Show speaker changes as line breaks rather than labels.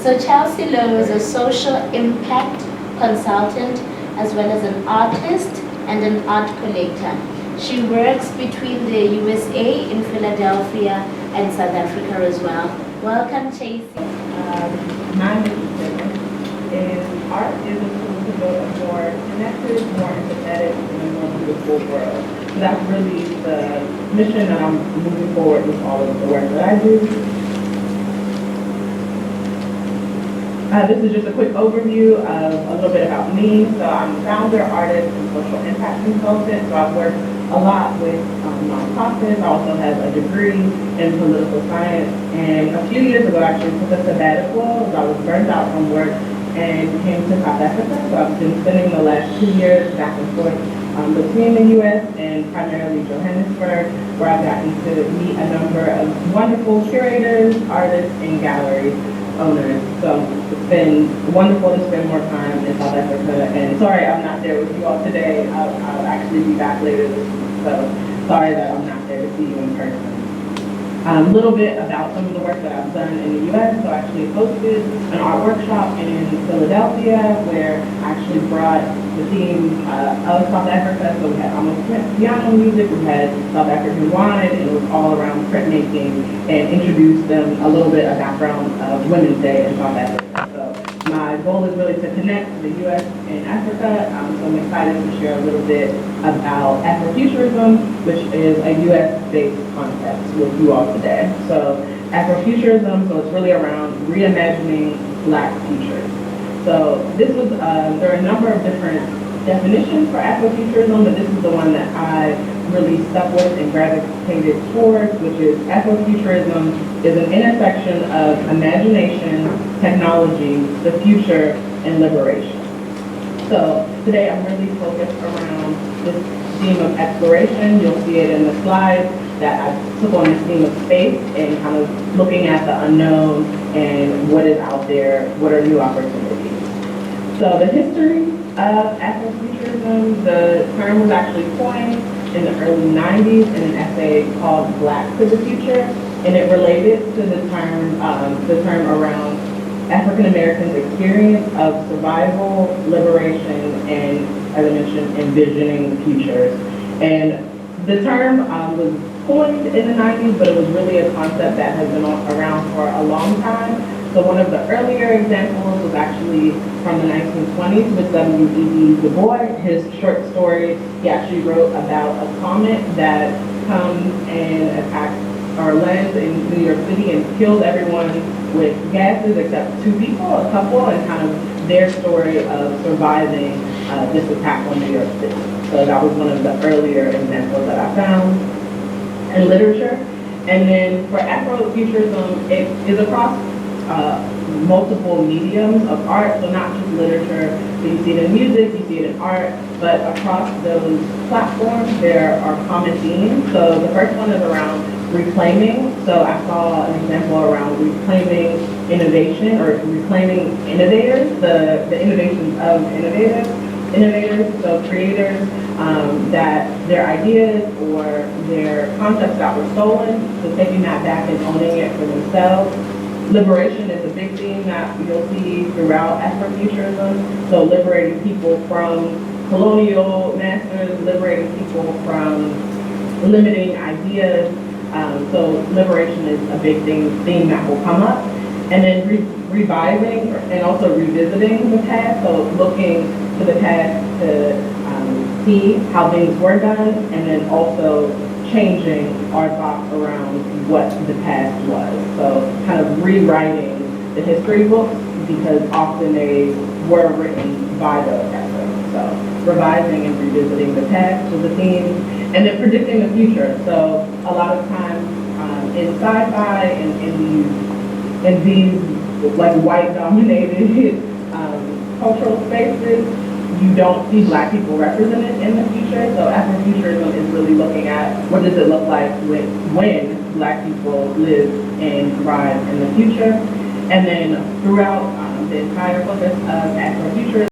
So Chelsey Lowe is a social impact consultant as well as an artist and an art collector. She works between the USA in Philadelphia and South Africa as well. Welcome, Chelsey.
My mission is art is a tool to build a more connected, more empathetic, and a more beautiful world. So that's really the mission that I'm moving forward with all of the work that I do. This is just a quick overview of a little bit about me. So I'm a founder, artist, and social impact consultant. So I've worked a lot with nonprofits. I also have a degree in political science. And a few years ago, I actually took a sabbatical. I was burnt out from work and came to South Africa. So I've been spending the last 2 years back and forth between the U.S. and primarily Johannesburg, where I've gotten to meet a number of wonderful curators, artists, and gallery owners. So it's been wonderful to spend more time in South Africa. And sorry I'm not there with you all today. I'll actually be back later this week. So sorry that I'm not there to see you in person. A little bit about some of the work that I've done in the U.S. So I actually hosted an art workshop in Philadelphia where I actually brought the theme of South Africa. So we had piano music, we had South African wine, and it was all around printmaking, and introduced them a little bit of background of Women's Day in South Africa. So my goal is really to connect the U.S. and Africa. So I'm excited to share a little bit about Afrofuturism, which is a U.S.-based concept with you all today. So Afrofuturism, so it's really around reimagining Black futures. So this was, there are a number of different definitions for Afrofuturism, but this is the one that I really stuck with and gravitated towards, which is Afrofuturism is an intersection of imagination, technology, the future, and liberation. So today I'm really focused around this theme of exploration. You'll see it in the slides that I took on this theme of space and kind of looking at the unknown and what is out there, what are new opportunities. So the history of Afrofuturism, the term was actually coined in the early 90s in an essay called Black to the Future, and it related to the term around African Americans' experience of survival, liberation, and, as I mentioned, envisioning futures. And the term was coined in the 90s, but it was really a concept that has been around for a long time. So one of the earlier examples was actually from the 1920s with W.E.B. Du Bois. His short story, he actually wrote about a comet that comes and attacks or lands in New York City and killed everyone with gases except 2 people, a couple, and kind of their story of surviving this attack on New York City. So that was one of the earlier examples that I found in literature. And then for Afrofuturism, it is across multiple mediums of art, so not just literature. So you see it in music, you see it in art, but across those platforms there are common themes. So the first one is around reclaiming. So I saw an example around reclaiming innovation or reclaiming innovators, the innovations of innovators, so creators that their ideas or their concepts that were stolen, so taking that back and owning it for themselves. Liberation is a big theme that you'll see throughout Afrofuturism. So liberating people from colonial masters, liberating people from limiting ideas. So liberation is a big theme that will come up. And then reviving and also revisiting the past. So looking to the past to see how things were done, and then also changing our thoughts around what the past was. So kind of rewriting the history books because often they were written by the oppressor. So revising and revisiting the past was a theme. And then predicting the future. So a lot of times in sci-fi and in these like white dominated cultural spaces, you don't see Black people represented in the future. So Afrofuturism is really looking at what does it look like when Black people live and thrive in the future. And then throughout the entire focus of Afrofuturism,